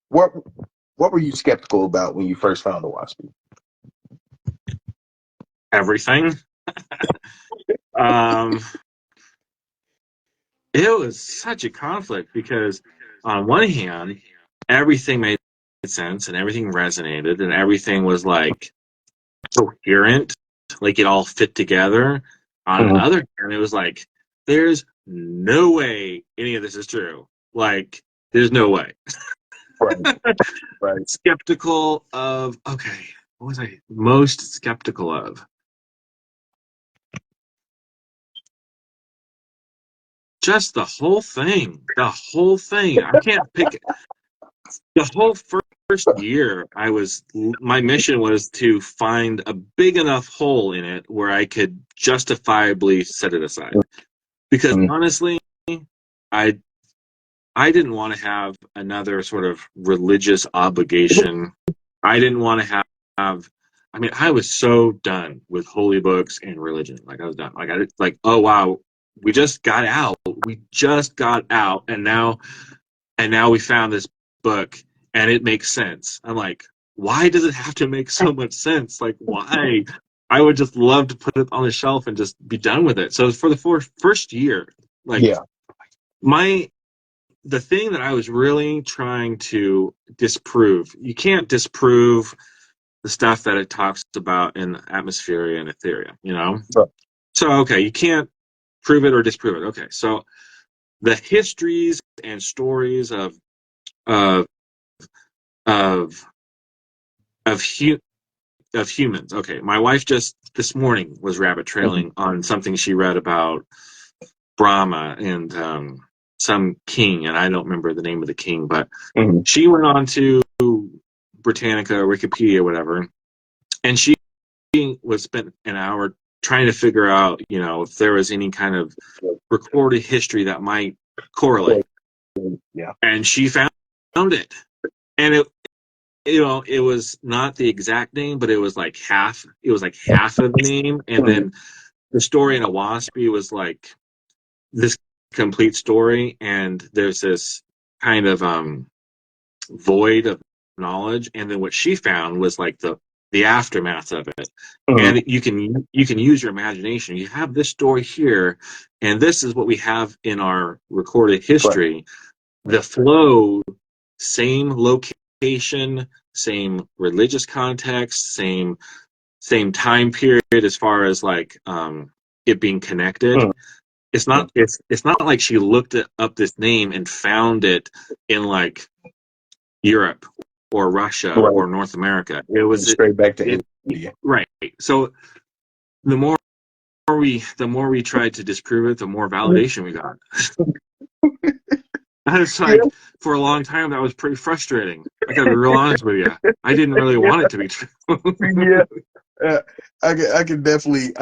What What were you skeptical about when you first found Oahspe? Everything. Um, it was such a conflict because, on one hand, everything made sense and everything resonated and everything was like coherent, like it all fit together. On the Mhm. other hand, it was like, there's no way any of this is true. Like, there's no way. Right, right. Skeptical of, okay, what was I most skeptical of? Just the whole thing. The whole thing. I can't pick the whole first year. My mission was to find a big enough hole in it where I could justifiably set it aside. Because Mhm. honestly, I I didn't want to have another sort of religious obligation. I didn't want to have I mean, I was so done with holy books and religion. Like I was done. Oh wow, we just got out. We just got out and now we found this book and it makes sense. I'm like, why does it have to make so much sense? Like why? I would just love to put it on the shelf and just be done with it. So for the first year, like Yeah. my the thing that I was really trying to disprove, you can't disprove the stuff that it talks about in Atmosphere and Ethereum, you know? Right. So, okay, you can't prove it or disprove it. Okay, so the histories and stories of of of, hu- of humans. Okay, my wife just this morning was rabbit Mhm. trailing on something she read about Brahma and some king, and I don't remember the name of the king, but Mhm. she went on to Britannica, Wikipedia, whatever, and she was spent an hour trying to figure out, if there was any kind of recorded history that might correlate, Yeah. and she found it, and it was not the exact name, but it was like half. It was like half of the name, and Mhm. then the story in Oahspe was like this complete story, and there's this kind of void of knowledge, and then what she found was like the aftermath of it. Mhm. And you can use your imagination. You have this story here, and this is what we have in our recorded Right. history. The flow, same location, same religious context, same time period as far as like it being connected. Mhm. It's not like she looked up this name and found it in like Europe or Russia Right. or North America. It was Straight back to it India. right. So the more the more we tried to disprove it, the more validation we got. And it's Yeah. like for a long time that was pretty frustrating. I gotta be real honest with you. I didn't really want it to be true. Yeah. Uh, I can definitely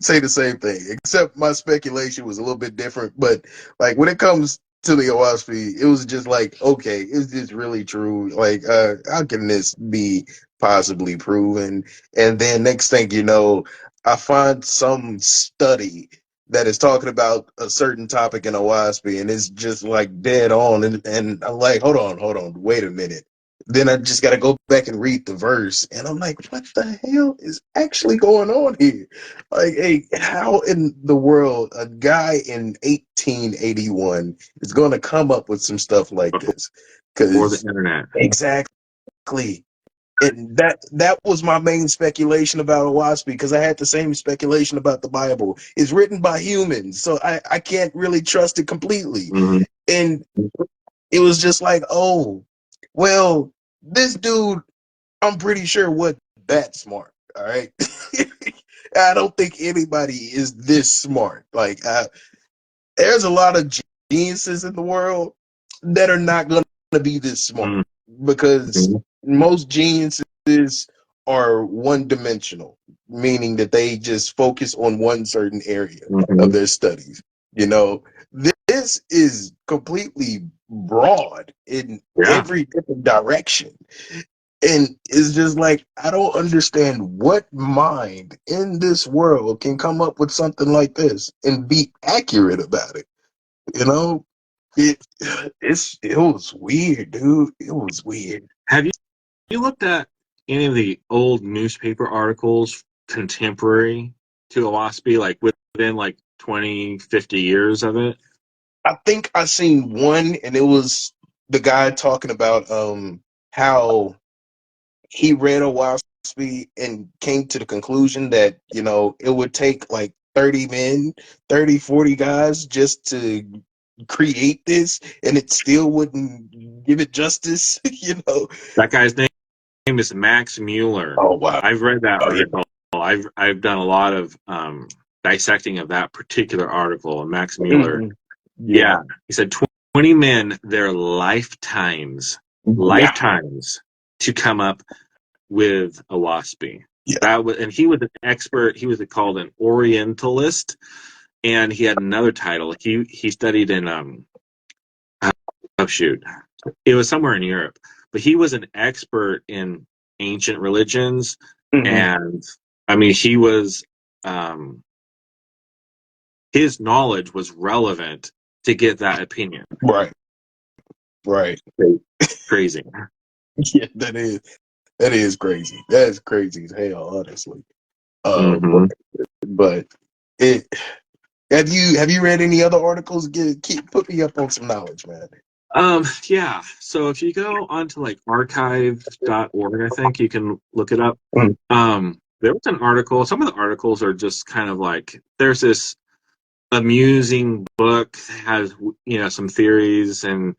say the same thing, except my speculation was a little bit different. But like when it comes to the Oahspe, it was just like, okay, is this really true? Like, how can this be possibly proven? And then next thing you know, I find some study that is talking about a certain topic in Oahspe, and it's just like dead on. And I'm like, hold on, wait a minute. Then I just got to go back and read the verse, and I'm like, what the hell is actually going on here? Like, hey, how in the world a guy in 1881 is going to come up with some stuff like this? Before the Because internet. exactly, and that was my main speculation about Oahspe, because I had the same speculation about the Bible. It's written by humans, so I can't really trust it completely. Mm-hmm. And it was just like, oh, well, this dude, I'm pretty sure wasn't that smart. All right. I don't think anybody is this smart. Like, there's a lot of geniuses in the world that are not going to be this smart, because Mm-hmm. most geniuses are one dimensional, meaning that they just focus on one certain area of Mm-hmm. their studies. You know, this is completely broad in Yeah. every different direction. And it's just like, I don't understand what mind in this world can come up with something like this and be accurate about it, you know? it was weird, dude. It was weird. Have you looked at any of the old newspaper articles contemporary to Oahspe, like within like 20, 50 years of it? I think I seen one, and it was the guy talking about how he read Oahspe and came to the conclusion that, it would take like 30 men, 30, 40 guys just to create this, and it still wouldn't give it justice, That guy's name is Max Mueller. Oh, wow. I've read that Oh, yeah. article. I've done a lot of dissecting of that particular article. And Max Mueller, Mhm. yeah, he said 20 men, their lifetimes Yeah. to come up with Oahspe. Yeah. And he was an expert. He was called an Orientalist, and he had another title. He studied in oh shoot, it was somewhere in Europe, but he was an expert in ancient religions, Mhm. and I mean he was his knowledge was relevant to get that opinion. Right. Right. Crazy. Yeah, that is crazy. That is crazy as hell, honestly. Mm-hmm. But it have you read any other articles? Put me up on some knowledge, man. Yeah. So if you go onto like archive.org, I think you can look it up. Mm. There was an article. Some of the articles are just kind of like there's this amusing book that has some theories, and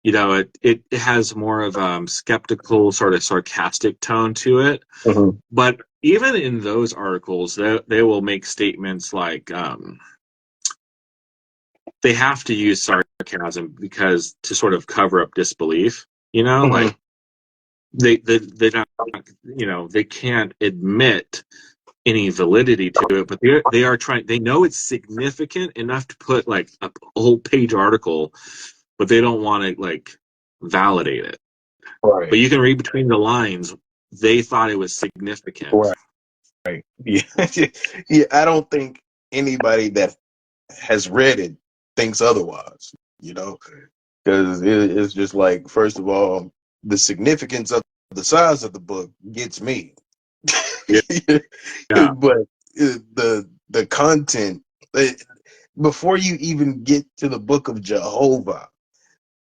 it has more of skeptical, sort of sarcastic tone to it. Mhm. But even in those articles, they will make statements like they have to use sarcasm because to sort of cover up disbelief. Mhm. Like they not, they can't admit any validity to it, but they are trying. They know it's significant enough to put like a whole page article, but they don't want to like validate it. But Right. you can read between the lines. They thought it was significant. Right. Yeah. Yeah. I don't think anybody that has read it thinks otherwise. Because it's just like, first of all, the significance of the size of the book gets me. Yeah, yeah. But the content, uh, before you even get to the Book of Jehovah,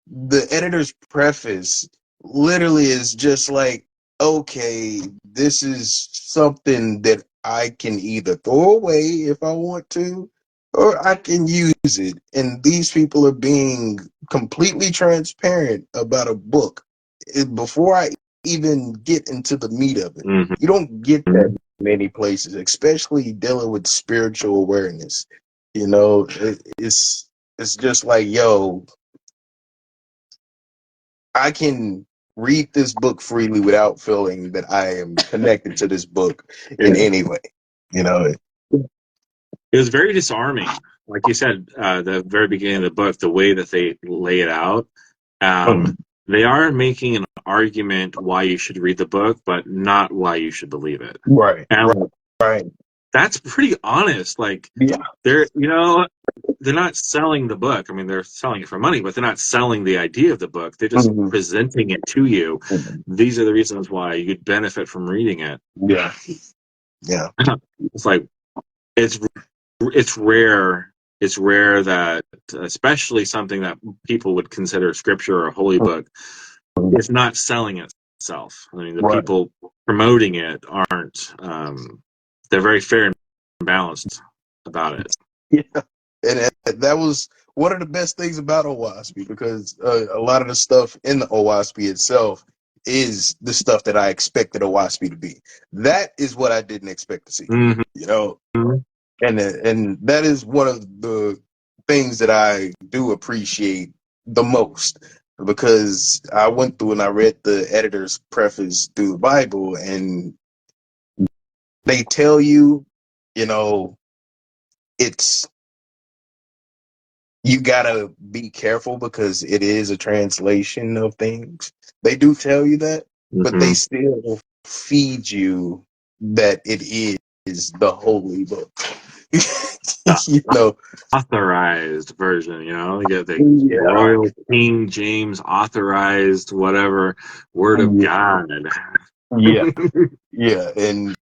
the editor's preface literally is just like, okay, this is something that I can either throw away if I want to, or I can use it. And these people are being completely transparent about a book. Before I even get into the meat of it, Mm-hmm. you don't get that many places, especially dealing with spiritual awareness. It's just like, yo, I can read this book freely without feeling that I am connected to this book in Yeah. any way. You know, It was very disarming. Like you said, the very beginning of the book, the way that they lay it out, Mhm. they are making an argument why you should read the book, but not why you should believe it. Right, And right, that's pretty honest. Like yeah, they're not selling the book. I mean, they're selling it for money, but they're not selling the idea of the book. They're just Mhm. presenting it to you. Mhm. These are the reasons why you'd benefit from reading it. Yeah, yeah, It's like it's it's rare. It's rare that, especially something that people would consider scripture or a holy book, it's not selling itself. I mean, the right. people promoting it aren't. They're very fair and balanced about it. Yeah, and that was one of the best things about Oahspe, because a lot of the stuff in the Oahspe itself is the stuff that I expected Oahspe to be. That is what I didn't expect to see. Mm-hmm. You know, and that is one of the things that I do appreciate the most, because I went through and I read the editor's preface through the Bible, and they tell you, you know, it's you gotta be careful because it is a translation of things. They do tell you that, but they Mm-hmm. still feed you that it is the holy book. The you know, authorized version, you get the yeah, Royal King James authorized whatever Word of God. yeah, yeah, and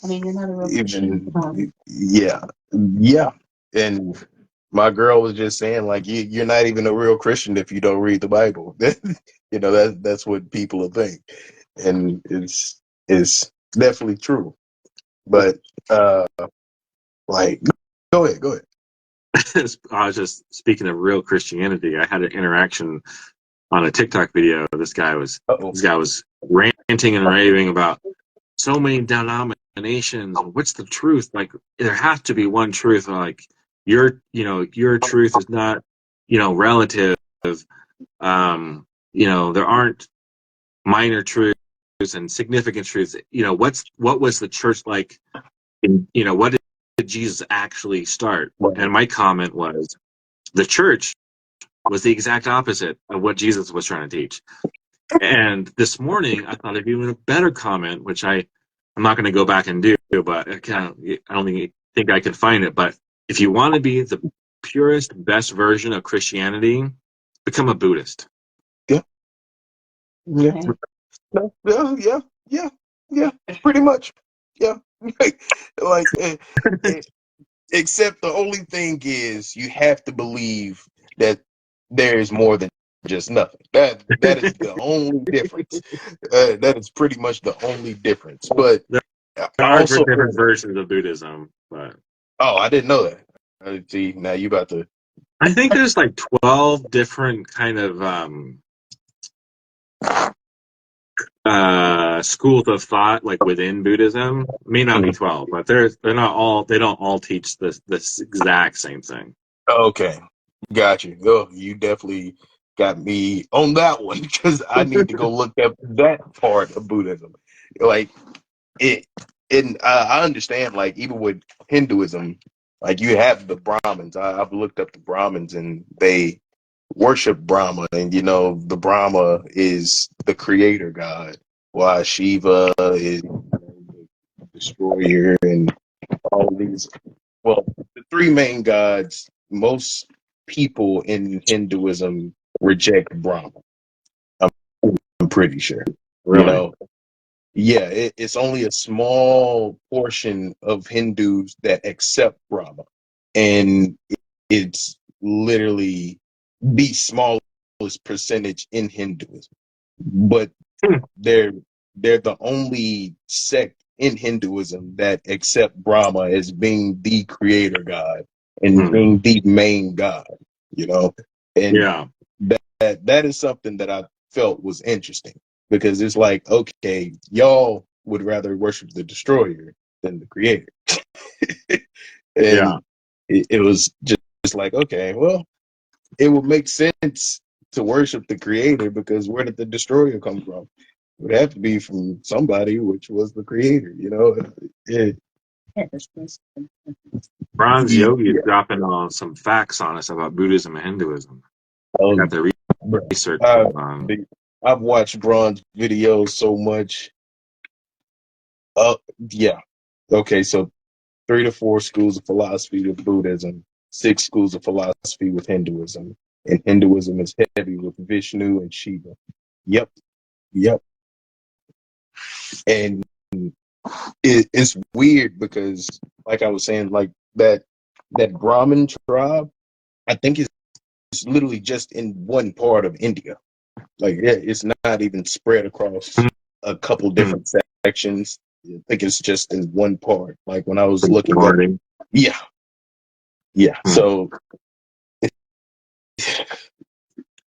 I mean, you're not a real Christian. Yeah, yeah, and my girl was just saying like you're not even a real Christian if you don't read the Bible. That's what people will think, and it's definitely true. But like, go ahead. I was just speaking of real Christianity. I had an interaction on a TikTok video. Uh-oh. This guy was ranting and raving about so many denominations. What's the truth? Like there has to be one truth. Like your truth is not, relative. There aren't minor truths and significant truths. What was the church like? What did Jesus actually start? And my comment was the church was the exact opposite of what Jesus was trying to teach. And this morning, I thought of even a better comment, which I'm not going to go back and do, but I don't think I can find it. But if you want to be the purest, best version of Christianity, become a Buddhist. Yeah, yeah, yeah, yeah, yeah, pretty much. Yeah, like, except the only thing is you have to believe that there is more than just nothing. That is the only difference. That is pretty much the only difference. But There I are also different heard. versions of Buddhism, but Oh, I didn't know that. See, now you about to. I think there's like 12 different kind of schools of thought like within Buddhism. May not be 12, but they're not all they don't all teach this exact same thing. Okay, got you. Oh, you definitely got me on that one because I need to go look up that part of Buddhism. Like it, and I understand. Like even with Hinduism, like you have the Brahmins. I've looked up the Brahmins, and they worship Brahma, and the Brahma is the creator god, while Shiva is the destroyer, and all of these. Well, the three main gods, most people in Hinduism reject Brahma. I'm, I'm pretty sure. You Really? know, yeah, it's only a small portion of Hindus that accept Brahma, and it's literally the smallest percentage in Hinduism. But Hmm. they're they're the only sect in Hinduism that accept Brahma as being the creator god and Hmm. being the main god, you know. And Yeah. that is something that I felt was interesting because it's like, okay, y'all would rather worship the destroyer than the creator. Yeah. And it was just like, okay, well, it would make sense to worship the creator because where did the destroyer come from? It would have to be from somebody, which was the creator. It, Bronze Yogi is yeah. dropping on some facts on us about Buddhism and Hinduism. I got Um, the bro, research I've, going on. I've watched Bronze videos so much. Yeah. Okay, so 3 to 4 schools of philosophy with Buddhism, 6 schools of philosophy with Hinduism, and Hinduism is heavy with Vishnu and Shiva. Yep, yep. And it's weird because, like I was saying, like that Brahmin tribe, I think it's literally just in one part of India. Like, yeah, it's not even spread across a couple Hmm. different sections. I think it's just in one part. Like when I was looking up, Majority. yeah, yeah. Hmm. So I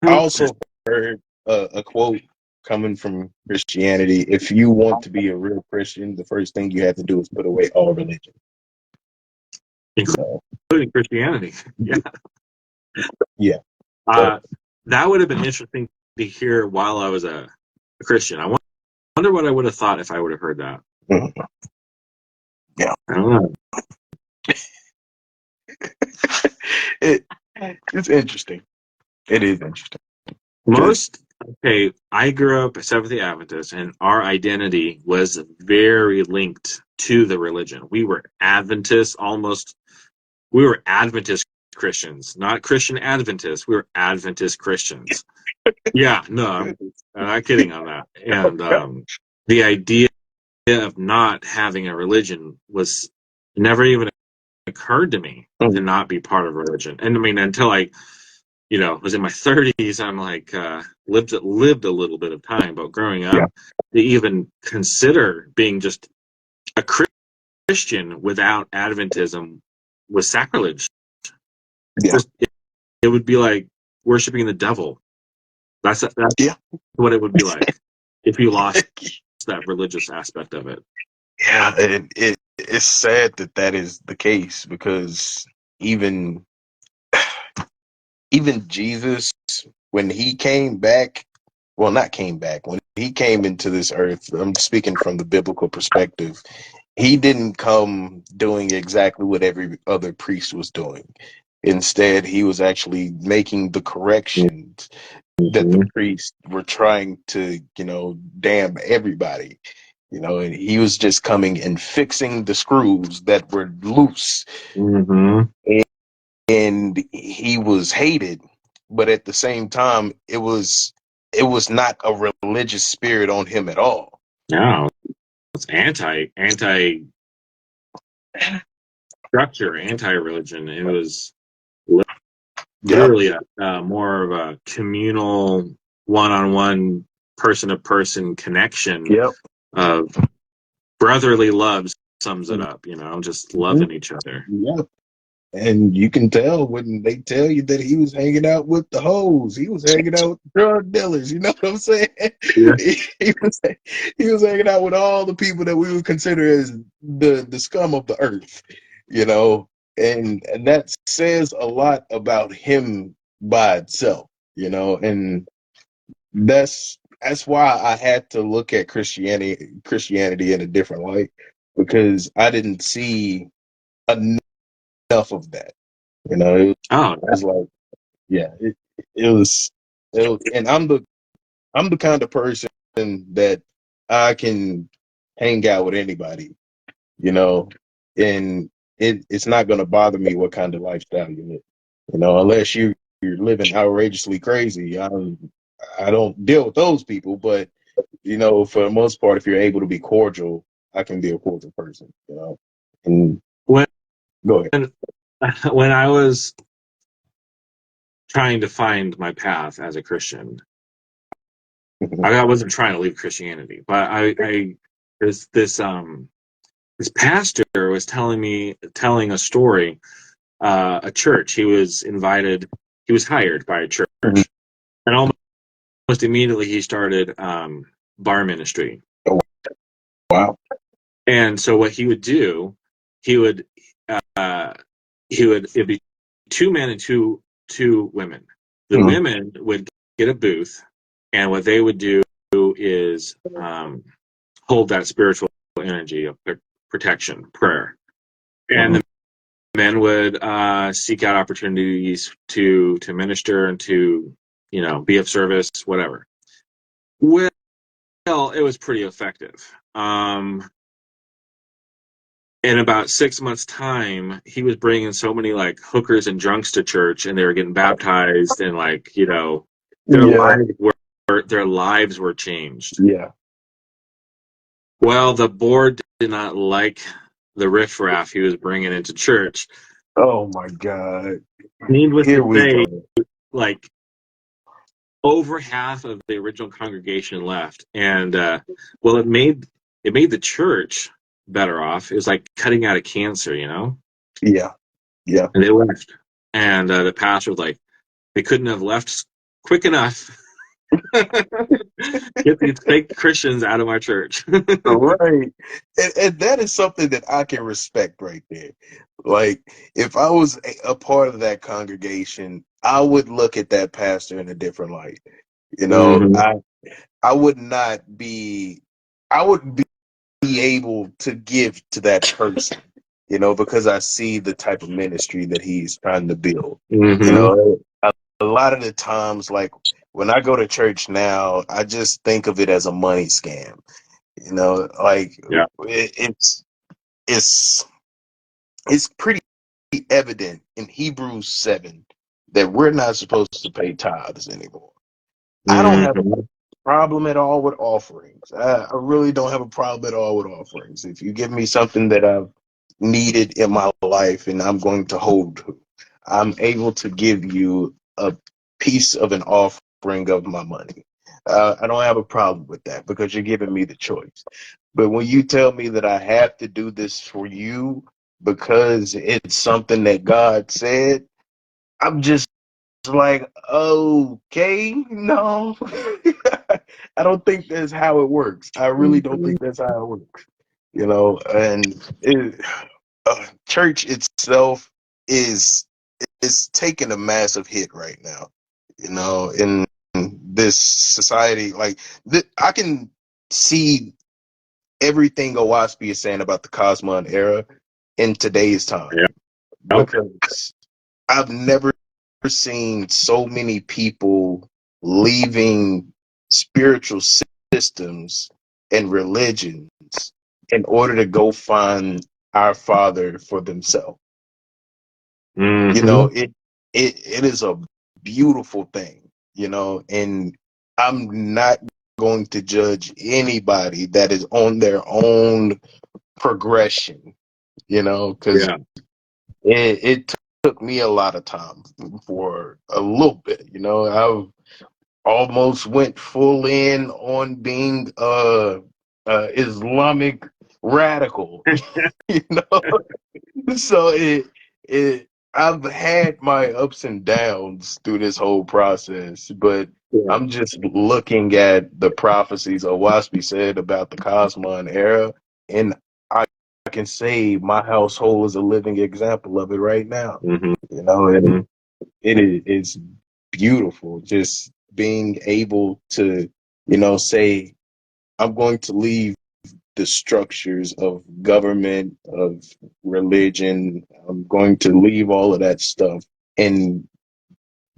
Hmm. also heard a quote coming from Christianity: "If you want to be a real Christian, the first thing you have to do is put away all religion." So, Including Christianity. Yeah. yeah. So, Uh, that would have been interesting to hear while I was a Christian. I wonder what I would have thought if I would have heard that. mhm, yeah. I don't know. it it's interesting. It is interesting because Most, okay, I grew up a Seventh-day Adventist, and our identity was very linked to the religion. We were Adventists almost we were Adventist Christians, not Christian Adventists. We were Adventist Christians. Yeah, no, I'm not kidding on that. And the idea of not having a religion was never even occurred to me to not be part of a religion. And I mean, until I, was in my 30s, I'm like, lived a little bit of time, but growing up, Yeah. to even consider being just a Christian without Adventism was sacrilege. Yeah. Just, it would be like worshiping the devil. That's Yeah. what it would be like if you lost that religious aspect of it. Yeah, and it's sad that that is the case, because even Jesus, when he came back, well, not came back, when he came into this earth, I'm speaking from the biblical perspective, he didn't come doing exactly what every other priest was doing. Instead, he was actually making the corrections that the Mm-hmm. priests were trying to, damn everybody. And he was just coming and fixing the screws that were loose. Mm-hmm. And he was hated, but at the same time, it was not a religious spirit on him at all. No, it's anti structure, anti religion. It was Yep. literally a more of a communal, one-on-one, person-to-person connection Yep. of brotherly love. Sums it Mhm. up, just loving each other. Yep. And you can tell when they tell you that he was hanging out with the hoes. He was hanging out with the drug dealers. You know what I'm saying? Yeah. He was hanging out with all the people that we would consider as the scum of the earth. And that says a lot about him by itself. And that's why I had to look at Christianity in a different light, because I didn't see enough of that. It Oh, was like, yeah, and I'm the kind of person that I can hang out with anybody, you know, and it's not going to bother me what kind of lifestyle you live, unless you're living outrageously crazy. I don't deal with those people, but for the most part, if you're able to be cordial, I can be a cordial person, And when go ahead. when I was trying to find my path as a Christian, I wasn't trying to leave Christianity, but this pastor was telling a story. A church. He was invited. He was hired by a church, and almost immediately he started bar ministry. Oh, wow. And so what he would do, he would uh, it'd be two men and two women. The Mhm. women would get a booth, and what they would do is hold that spiritual energy of protection, prayer, and Mhm. the men would seek out opportunities to minister and to be of service, whatever. Well, it was pretty effective. In about 6 months' time, he was bringing so many like hookers and drunks to church, and they were getting baptized, and their Yeah. lives were changed. Yeah. Well, the board did not like the riffraff he was bringing into church. Oh my God. Needless Here to we say, go. like over half of the original congregation left, and well, it made the church better off. It was like cutting out of cancer, Yeah. Yeah. and they left. And the pastor was like, they couldn't have left quick enough. Get these fake Christians out of my church. Right. And that is something that I can respect right there. Like, if I was a part of that congregation, I would look at that pastor in a different light. You know, Mm-hmm. I would not be, I would be able to give to that person, because I see the type of ministry that he's trying to build. Mm-hmm. A lot of the times, like when I go to church now, I just think of it as a money scam. Like Yeah. it's it's pretty evident in Hebrews 7 that we're not supposed to pay tithes anymore. I don't have a Mm-hmm. problem at all with offerings. I really don't have a problem at all with offerings. If you give me something that I've needed in my life and I'm going to hold to, I'm able to give you a piece of an offering of my money. I don't have a problem with that because you're giving me the choice. But when you tell me that I have to do this for you because it's something that God said, I'm just like, okay, no. I don't think that's how it works. I really don't think that's how it works. And church itself is taking a massive hit right now. In this society, like I can see everything Oahspe is saying about the Cosmon era in today's time Yeah. because I've never seen so many people leaving spiritual systems and religions in order to go find our Father for themselves. Mm-hmm. It is a beautiful thing, and I'm not going to judge anybody that is on their own progression, because Yeah. it took me a lot of time for a little bit. I've almost went full in on being Islamic radical, you know. So it I've had my ups and downs through this whole process, but Yeah. I'm just looking at the prophecies of Oahspe said about the Cosmon era, and I can say my household is a living example of it right now. Mm-hmm. And it's beautiful just being able to, say, I'm going to leave the structures of government, of religion. I'm going to leave all of that stuff and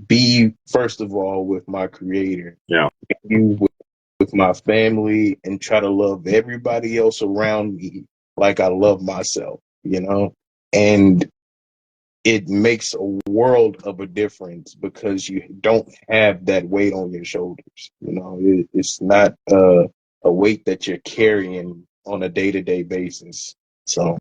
be, first of all, with my creator, Yeah. you with my family, and try to love everybody else around me like I love myself. And it makes a world of a difference because you don't have that weight on your shoulders. It's not a weight that you're carrying on a day-to-day basis. So